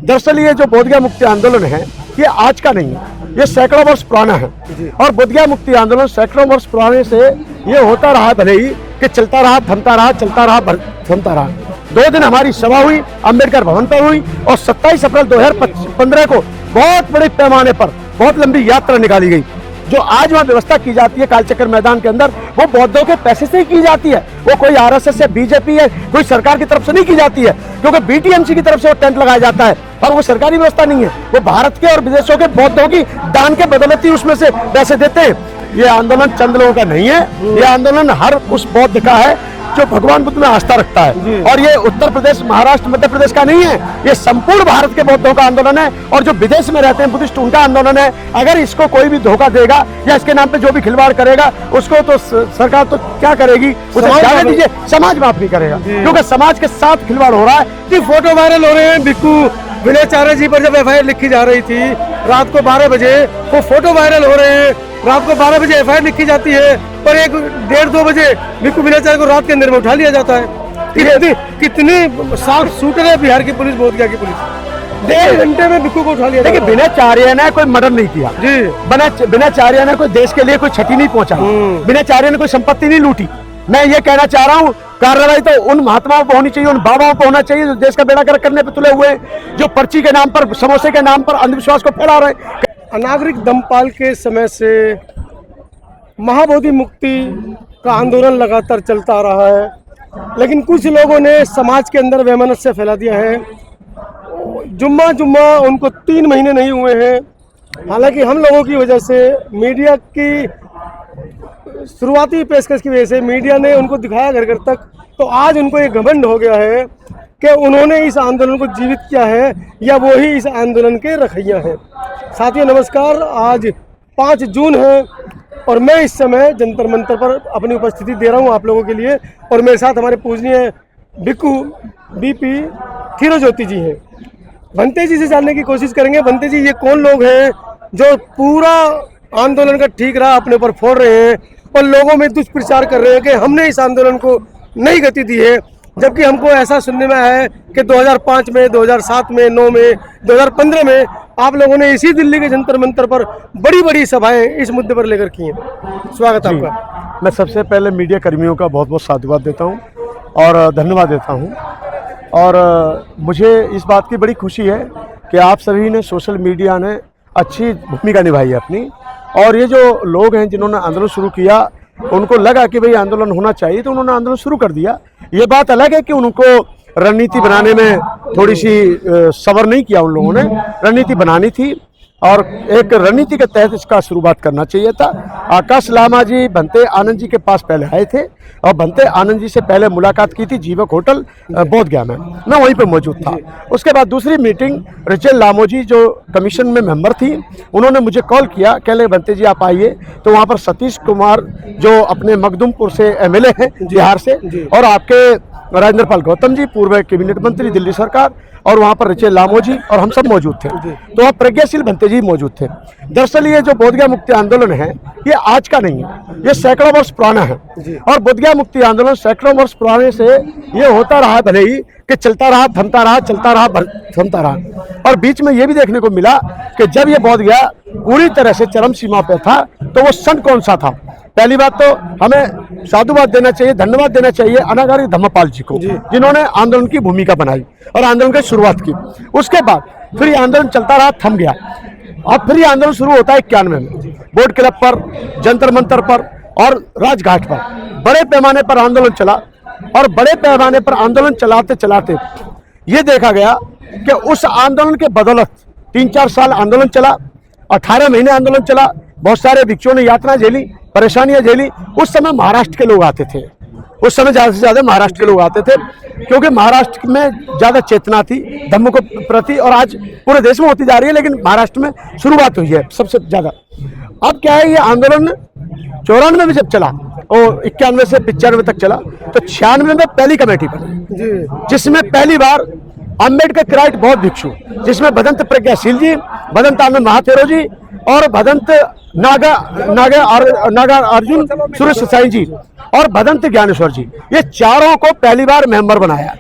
दरअसल ये जो बोधगया मुक्ति आंदोलन है ये आज का नहीं है, ये सैकड़ों वर्ष पुराना है। और बोधगया मुक्ति आंदोलन सैकड़ों वर्ष पुराने से ये होता रहा, भले ही कि चलता रहा, थमता रहा, चलता रहा, थमता रहा। 2 दिन हमारी सभा हुई अम्बेडकर भवन पर हुई और 27 अप्रैल 2015 को बहुत बड़े पैमाने पर बहुत लंबी यात्रा निकाली गई। जो आज वहाँ व्यवस्था की जाती है कालचक्र मैदान के अंदर, वो बौद्धों के पैसे से ही की जाती है। वो कोई आरएसएस या बीजेपी या कोई सरकार की तरफ से नहीं की जाती है, क्योंकि बीटीएमसी की तरफ से वो टेंट लगाया जाता है और वो सरकारी व्यवस्था नहीं है। वो भारत के और विदेशों के बौद्धों की दान के बदौलत ही उसमें से पैसे देते हैं। ये आंदोलन चंद लोगों का नहीं है, ये आंदोलन हर उस बौद्ध का है जो भगवान बुद्ध में आस्था रखता है। और ये उत्तर प्रदेश, महाराष्ट्र, मध्य प्रदेश का नहीं है, ये संपूर्ण भारत के बौद्धों का आंदोलन है। और जो विदेश में रहते हैं बुद्धिस्ट, उनका आंदोलन है। अगर इसको कोई भी धोखा देगा या इसके नाम पे जो भी खिलवाड़ करेगा, उसको तो सरकार तो क्या करेगी, उसे जाने दीजिए, समाज माफ नहीं करेगा, क्योंकि समाज के साथ खिलवाड़ हो रहा है। कि फोटो वायरल हो रहे हैं भिक्खू विनय जी पर जब एफआईआर लिखी जा रही थी रात को 12 बजे, वो फोटो वायरल हो रहे हैं। रात को 12 बजे एफआईआर लिखी जाती है और 1-1.5-2 बजे भिक्खू विनय को रात के अंदर में उठा लिया जाता है। कितनी साफ शूटर है बिहार की पुलिस, बोधगया की पुलिस। 1.5 घंटे में भिक्खू को उठा लिया। देखिए, विनय ने कोई मर्डर नहीं किया जी, विनय ने कोई देश के लिए कोई क्षति नहीं पहुंचा, विनय ने कोई संपत्ति नहीं लूटी। मैं ये कहना चाह रहा हूँ, कार्रवाई तो उन महात्माओं को होनी चाहिए, उन बाबाओं को होना चाहिए जो देश का बेड़ा गर्क करने पे तुले हुए हैं, जो पर्ची के नाम पर, समोसे के नाम पर अंधविश्वास को फैला रहे हैं। अनागरिक दमपाल के समय से महाबोधि मुक्ति का आंदोलन लगातार चलता आ रहा है, लेकिन कुछ लोगों ने समाज के अंदर वैमनस्य फैला दिया है। जुम्मा उनको 3 महीने नहीं हुए हैं, हालांकि हम लोगों की वजह से, मीडिया की शुरुआती पेशकश की वजह से मीडिया ने उनको दिखाया घर घर तक, तो आज उनको एक घमंड हो गया है कि उन्होंने इस आंदोलन को जीवित किया है या वो ही इस आंदोलन के रखैया हैं। साथियों नमस्कार, आज 5 जून है और मैं इस समय जंतर मंतर पर अपनी उपस्थिति दे रहा हूं आप लोगों के लिए, और मेरे साथ हमारे पूजनीय भिक्खू बीपी थिरोज्योति जी हैं। भंते जी से जानने की कोशिश करेंगे। भंते जी, ये कौन लोग हैं जो पूरा आंदोलन का ठीक रहा अपने ऊपर फोड़ रहे हैं और लोगों में दुष्प्रचार कर रहे हैं कि हमने इस आंदोलन को नई गति दी है, जबकि हमको ऐसा सुनने में आया है कि 2005 में, 2007 में, 9 में, 2015 में आप लोगों ने इसी दिल्ली के जंतर मंतर पर बड़ी सभाएं इस मुद्दे पर लेकर की हैं। स्वागत आपका। मैं सबसे पहले मीडिया कर्मियों का बहुत साधुवाद देता हूं और धन्यवाद देता हूं, और मुझे इस बात की बड़ी खुशी है कि आप सभी ने, सोशल मीडिया ने अच्छी भूमिका निभाई है अपनी। और ये जो लोग हैं जिन्होंने आंदोलन शुरू किया, उनको लगा कि भाई आंदोलन होना चाहिए तो उन्होंने आंदोलन शुरू कर दिया। ये बात अलग है कि उनको रणनीति बनाने में थोड़ी सी सब्र नहीं किया, उन लोगों ने रणनीति बनानी थी और एक रणनीति के तहत इसका शुरुआत करना चाहिए था। आकाश लामा जी भंते आनंद जी के पास पहले आए थे और भंते आनंद जी से पहले मुलाकात की थी जीवक होटल बोधगया में, मैं वहीं पे मौजूद था। उसके बाद दूसरी मीटिंग रेचल लामो जी जो कमीशन में मेंबर थी, उन्होंने मुझे कॉल किया, कह रहे भंते जी आप आइए। तो वहाँ पर सतीश कुमार जो अपने मखदुमपुर से एमएलए हैं बिहार से, और आपके राजेंद्र पाल गौतम जी पूर्व कैबिनेट मंत्री दिल्ली सरकार, और वहाँ पर रेचल लामो जी और हम सब मौजूद थे। तो वहाँ प्रज्ञाशील भंते जी मौजूद थे। दरअसल ये जो बोधगया मुक्ति आंदोलन है ये आज का नहीं है, ये सैकड़ों वर्ष पुराना है। और बोधगया मुक्ति आंदोलन सैकड़ों वर्ष पुराने से ये होता रहा, भले ही कि चलता रहा, थमता रहा, चलता रहा, थमता रहा। और बीच में ये भी देखने को मिला कि जब ये बोधगया पूरी तरह से चरम सीमा पे था तो वो सन कौन सा था। पहली बात तो हमें साधुवाद देना चाहिए, धन्यवाद देना चाहिए अनागारी धम्मपाल जी को, जिन्होंने आंदोलन की भूमिका बनाई और आंदोलन की शुरुआत की। उसके बाद फिर ये आंदोलन चलता रहा, थम गया। अब फिर ये आंदोलन शुरू होता है 91 में, बोर्ड क्लब पर, जंतर मंतर पर और राजघाट पर बड़े पैमाने पर आंदोलन चला। और बड़े पैमाने पर आंदोलन चलाते चलाते ये देखा गया कि उस आंदोलन के बदौलत 3-4 साल आंदोलन चला, 18 महीने आंदोलन चला, बहुत सारे भिक्षुओं ने यातना झेली, परेशानियां झेली। उस समय महाराष्ट्र के लोग आते थे, उस समय ज़्यादा से ज़्यादा महाराष्ट्र के लोग आते थे, क्योंकि महाराष्ट्र में ज़्यादा चेतना थी धम्म को प्रति, और आज पूरे देश में होती जा रही है, लेकिन महाराष्ट्र में शुरुआत हुई है सबसे ज़्यादा। अब क्या है, ये आंदोलन 94 में जब चला और 91 से 95 तक चला, तो 96 में पहली कमेटी बनी, जिसमें पहली बार अम्बेडकर क्राइट बौद्ध भिक्षु, जिसमें भदंत प्रज्ञाशील जी, भदंत आनंद महाथेरो जी, और भदंत नागा अर्जुन सुरेश साई जी और भदंत ज्ञानेश्वर जी, ये चारों को पहली बार मेंबर बनाया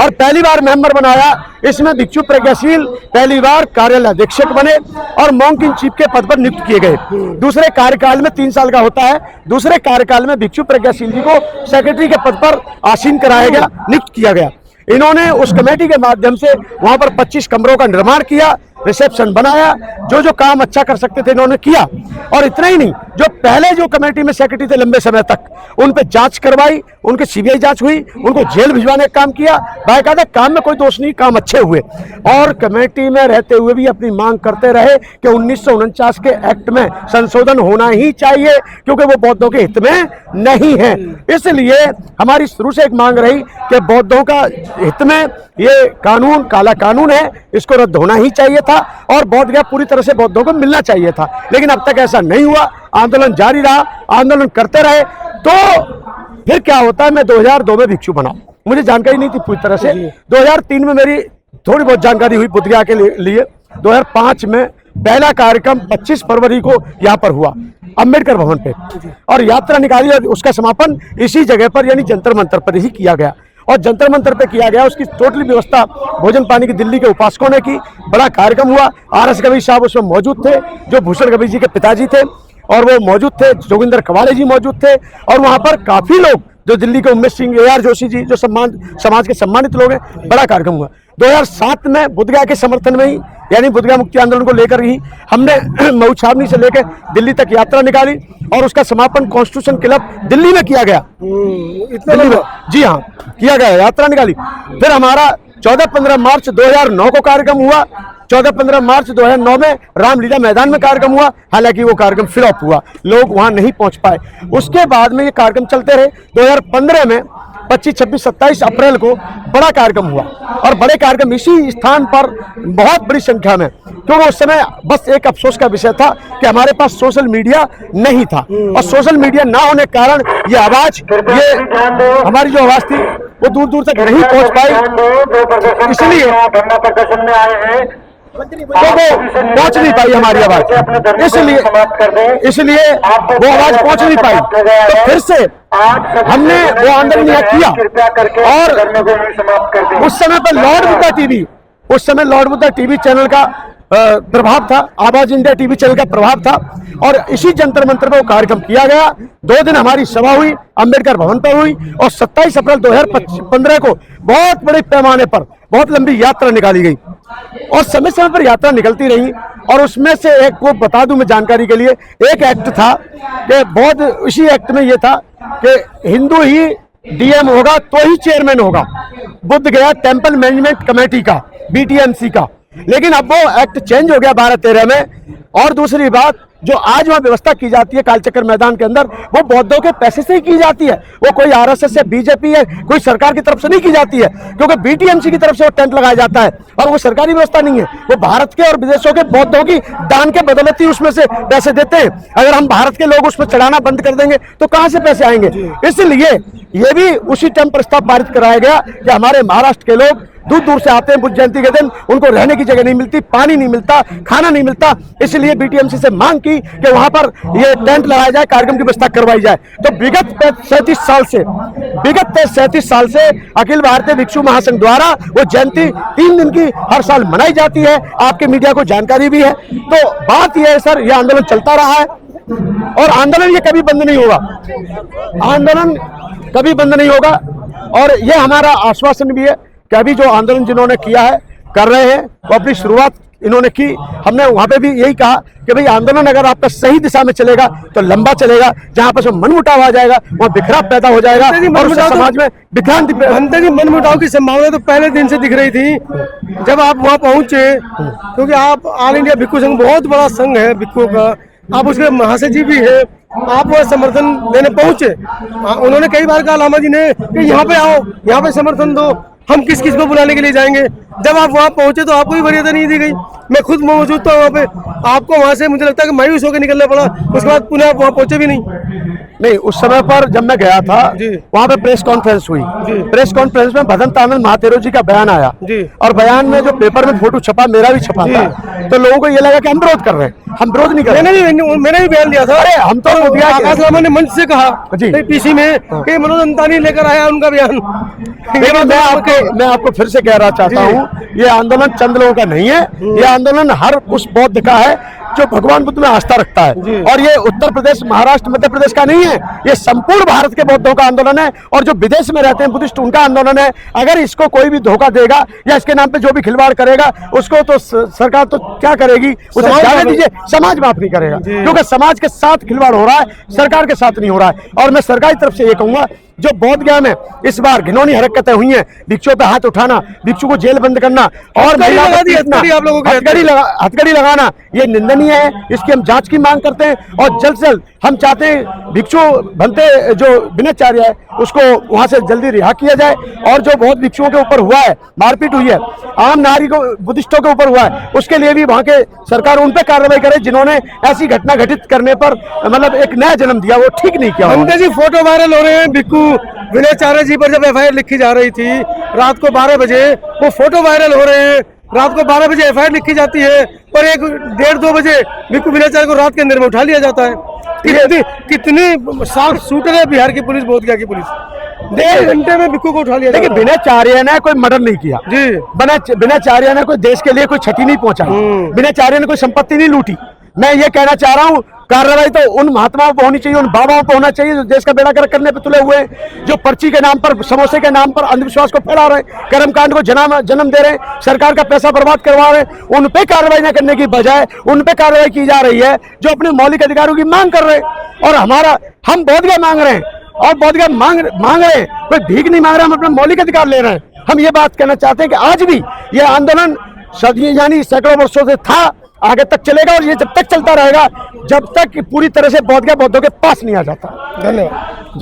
और पहली बार मेंबर बनाया। इसमें भिक्षु प्रज्ञाशील पहली बार कार्यालय अधीक्षक बने और मॉन्क इन चीफ के पद पर नियुक्त किए गए। दूसरे कार्यकाल में 3 साल का होता है, दूसरे कार्यकाल में भिक्षु प्रज्ञाशील जी को सेक्रेटरी के पद पर आसीन कराया गया, नियुक्त किया गया। इन्होंने उस कमेटी के माध्यम से वहां पर 25 कमरों का निर्माण किया, रिसेप्शन बनाया, जो जो काम अच्छा कर सकते थे इन्होंने किया। और इतना ही नहीं, जो पहले जो कमेटी में सेक्रेटरी थे लंबे समय तक, उन पे जांच करवाई, उनकी सीबीआई जांच हुई, उनको जेल भिजवाने का काम किया। बाकायदा काम में कोई दोष नहीं, काम अच्छे हुए। और कमेटी में रहते हुए भी अपनी मांग करते रहे कि 1949 के एक्ट में संशोधन होना ही चाहिए, क्योंकि वो बौद्धों के हित में नहीं है। इसलिए हमारी शुरू से एक मांग रही कि बौद्धों का हित में ये कानून काला कानून है, इसको रद्द होना ही चाहिए था और बौद्ध गया पूरी तरह से बौद्धों को मिलना चाहिए था। लेकिन अब तक ऐसा नहीं हुआ, आंदोलन जारी रहा, आंदोलन करते रहे। तो फिर क्या होता है, मैं 2002 में भिक्षु बना, मुझे जानकारी नहीं थी पूरी तरह से। 2003 में मेरी थोड़ी बहुत जानकारी हुई बुद्ध गया के लिए। 2005 में पहला कार्यक्रम 25 फरवरी को यहाँ पर हुआ अंबेडकर भवन पे, और यात्रा निकाली और उसका समापन इसी जगह पर यानी जंतर मंतर पर ही किया गया। और जंतर मंतर पे किया गया, उसकी टोटली व्यवस्था भोजन पानी की दिल्ली के उपासकों ने की। बड़ा कार्यक्रम हुआ, RS गवी साहब उसमें मौजूद थे, जो भूषण गवी जी के पिताजी थे, और वो मौजूद थे, जोगिंदर कवाड़े जी मौजूद थे। और वहां पर काफी लोग, जो दिल्ली के उमेश सिंह, AR जोशी जी, जो समाज के सम्मानित लोग हैं। बड़ा कार्यक्रम हुआ। 2007 में बुद्ध गया के समर्थन में ही, यानी बुद्ध गया मुक्ति आंदोलन को लेकर ही हमने मऊ छावनी से लेकर दिल्ली तक यात्रा निकाली और उसका समापन कॉन्स्टिट्यूशन क्लब दिल्ली में किया गया। दिल्ली में, जी हाँ, किया गया, यात्रा निकाली। फिर हमारा 14-15 मार्च 2009 को कार्यक्रम हुआ। 14-15 मार्च 2009 में रामलीला मैदान में कार्यक्रम हुआ, हालांकि वो कार्यक्रम फ्लॉप हुआ, लोग वहां नहीं पहुंच पाए। उसके बाद में ये कार्यक्रम चलते रहे। 2015 में 25, 26, 27 अप्रैल को बड़ा कार्यक्रम हुआ, और बड़े कार्यक्रम इसी स्थान पर बहुत बड़ी संख्या में, क्योंकि उस समय बस एक अफसोस का विषय था कि हमारे पास सोशल मीडिया नहीं था, और सोशल मीडिया ना होने के कारण ये आवाज, ये हमारी जो आवाज थी वो दूर दूर तक नहीं पहुंच पाई। इसलिए तो वो पहुंच नहीं पाई हमारी आवाज, इसलिए वो आवाज पहुंच नहीं पाई। तो फिर से हमने वो आंदोलन यहाँ किया, और उस समय पर लॉर्ड बुद्धा टीवी चैनल का प्रभाव था, आवाज इंडिया टीवी चैनल का प्रभाव था, और इसी जंतर मंतर पर वो कार्यक्रम किया गया। 2 दिन हमारी सभा हुई, अंबेडकर भवन पर हुई, और 27 अप्रैल 2015 को बहुत बड़े पैमाने पर बहुत लंबी यात्रा निकाली गई, और समय समय पर यात्रा निकलती रही। और उसमें से एक को बता दूं मैं जानकारी के लिए, एक एक्ट था कि बौद्ध, इसी एक्ट में ये था कि हिंदू ही DM होगा तो ही चेयरमैन होगा बुद्ध गया टेम्पल मैनेजमेंट कमेटी का, BTMC का। लेकिन अब वो एक्ट चेंज हो गया 12-13 में। और दूसरी बात, जो आज वहाँ व्यवस्था की जाती है कालचक्र मैदान के अंदर, वो बौद्धों के पैसे से ही की जाती है, वो कोई RSS या BJP या कोई सरकार की तरफ से नहीं की जाती है, क्योंकि BTMC की तरफ से वो टेंट लगाया जाता है, और वो सरकारी व्यवस्था नहीं है, वो भारत के और विदेशों के बौद्धों की दान के बदौलत ही उसमें से पैसे देते हैं। अगर हम भारत के लोग उसमें चढ़ाना बंद कर देंगे तो कहाँ से पैसे आएंगे? इसलिए ये भी उसी टाइम प्रस्ताव पारित कराया गया कि हमारे महाराष्ट्र के लोग दूर दूर से आते हैं बुद्ध जयंती के दिन, उनको रहने की जगह नहीं मिलती, पानी नहीं मिलता, खाना नहीं मिलता, इसलिए BTMC से मांग की कि वहां पर ये टेंट लगाया जाए, कार्यक्रम की व्यवस्था करवाई जाए। तो विगत 37 साल से अखिल भारतीय भिक्षु महासंघ द्वारा वो जयंती 3 दिन की हर साल मनाई जाती है, आपके मीडिया को जानकारी भी है। तो बात यह है सर, यह आंदोलन चलता रहा है, और आंदोलन ये कभी बंद नहीं होगा, आंदोलन कभी बंद नहीं होगा। और ये हमारा आश्वासन भी है कि अभी जो आंदोलन जिन्होंने किया है, कर रहे हैं, वो अपनी शुरुआत इन्होंने की। हमने वहां पे भी यही कहा कि भाई आंदोलन अगर आपका सही दिशा में चलेगा तो लंबा चलेगा, जहां पर मनमुटाव आ जाएगा वहाँ बिखराव पैदा हो जाएगा, और उससे समाज में विभ्रांति। मनमुटाव की संभावना तो पहले दिन से दिख रही थी जब आप वहाँ पहुंचे, क्योंकि आप ऑल इंडिया भिक्षु संघ बहुत बड़ा संघ है भिक्षुओं का, आप उसके महासचिव भी है, आप वो समर्थन देने पहुंचे। उन्होंने कई बार कहा लामा जी ने कि यहाँ पे आओ, यहाँ पे समर्थन दो, हम किस किस को बुलाने के लिए जाएंगे। जब आप वहाँ पहुंचे तो आपको भी वरीयता नहीं दी गई, मैं खुद मौजूद था वहाँ पे, आपको वहाँ से मुझे लगता है कि मायूस होकर निकलना पड़ा, उसके बाद पुनः आप वहाँ पहुंचे भी नहीं। नहीं, उस समय पर जब मैं गया था जी। वहाँ पे प्रेस कॉन्फ्रेंस हुई। जी। प्रेस कॉन्फ्रेंस में भदंत आनंद महातेरो जी का बयान आया जी। और बयान में जो पेपर में फोटो छपा, मेरा भी छपा जी। था, तो लोगों को ये लगा कि हम विरोध कर रहे हैं। हम विरोध नहीं कर रहे। मैंने भी बयान दिया था। अरे हम तो आकाश लामा ने मंच से कहा जी। पीसी में कि मनोज अंतानी लेकर आया उनका बयान। लेकिन मैं आपको फिर से कह रहा चाहता जी। हूँ, ये आंदोलन चंद लोगों का नहीं है, ये आंदोलन हर उस बौद्ध का है जो भगवान बुद्ध में आस्था रखता जी। है। और ये उत्तर प्रदेश, महाराष्ट्र, मध्य प्रदेश का नहीं है, ये संपूर्ण भारत के बौद्धों का आंदोलन है। और जो विदेश में रहते हैं बुद्धिस्ट, उनका आंदोलन है। अगर इसको कोई भी धोखा देगा या इसके नाम पे जो भी खिलवाड़ करेगा, उसको तो सरकार तो क्या करेगी, उसे समाज जाने माफ- दीजिए, समाज माफ नहीं करेगा, जी। क्योंकि समाज के साथ खिलवाड़ हो रहा है, सरकार के साथ नहीं हो रहा है। और मैं सरकार की तरफ से ये कहूंगा, जो बोध गया में इस बार घिनौनी हरकतें हुई हैं, भिक्षुओं पे हाथ उठाना, भिक्षु को जेल बंद करना और महिला लगा को दी, पीटना, हथकड़ी आप लोगों के हथकड़ी लगाना, ये निंदनीय है। इसकी हम जांच की मांग करते हैं और जल्द से जल्द हम चाहते हैं भिक्षु बनते जो विनयचार्य है उसको वहां से जल्दी रिहा किया जाए। और जो बहुत भिक्षुओं के ऊपर हुआ है, मारपीट हुई है, आम नारी को, बुद्धिस्टों के ऊपर हुआ है, उसके लिए भी वहां के सरकार उन पे कार्रवाई करे जिन्होंने ऐसी घटना घटित करने पर मतलब एक नया जन्म दिया, वो ठीक नहीं किया उन्होंने। जी फोटो वायरल हो रहे हैं भिक्खू विनयचार्य जी पर जब एफआईआर लिखी जा रही थी रात को 12 बजे, वो फोटो वायरल हो रहे हैं। रात को 12 बजे एफआईआर लिखी जाती है पर 1-1:30-2 बजे भिक्खू विनयचार्य को रात के अंधेरे में उठा लिया जाता है। कितनी साफ शूटर है बिहार की पुलिस, बोध गया की पुलिस। 1.5 घंटे में भिक्खू को उठा लिया। देखिए, विनयचार्य ने कोई मर्डर नहीं किया जी। विनयचार्य ने कोई देश के लिए कोई क्षति नहीं पहुंचाई, विनयचार्य ने कोई संपत्ति नहीं लूटी। मैं ये कहना चाह रहा हूँ, कार्रवाई तो उन महात्माओं पर होनी चाहिए, उन बाबाओं पर होना चाहिए जो देश का बेड़ा गर्क करने पे तुले हुए हैं, जो पर्ची के नाम पर, समोसे के नाम पर अंधविश्वास को फैला रहे हैं, कर्मकांड को जन्म दे रहे हैं, सरकार का पैसा बर्बाद करवा रहे हैं। उन पे कार्रवाई न करने की बजाय उन पे कार्रवाई की जा रही है जो अपने मौलिक अधिकारों की मांग कर रहे हैं। और हम बोधगया मांग रहे हैं और बोधगया मांग रहे हैं, कोई भीख नहीं मांग रहे, हम अपना मौलिक अधिकार ले रहे हैं। हम ये बात कहना चाहते हैं कि आज भी ये आंदोलन सदियों यानी सैकड़ों वर्षों से था, आगे तक चलेगा और ये जब तक चलता रहेगा जब तक पूरी तरह से बोधगया बौद्धों के पास नहीं आ जाता। धन्यवाद।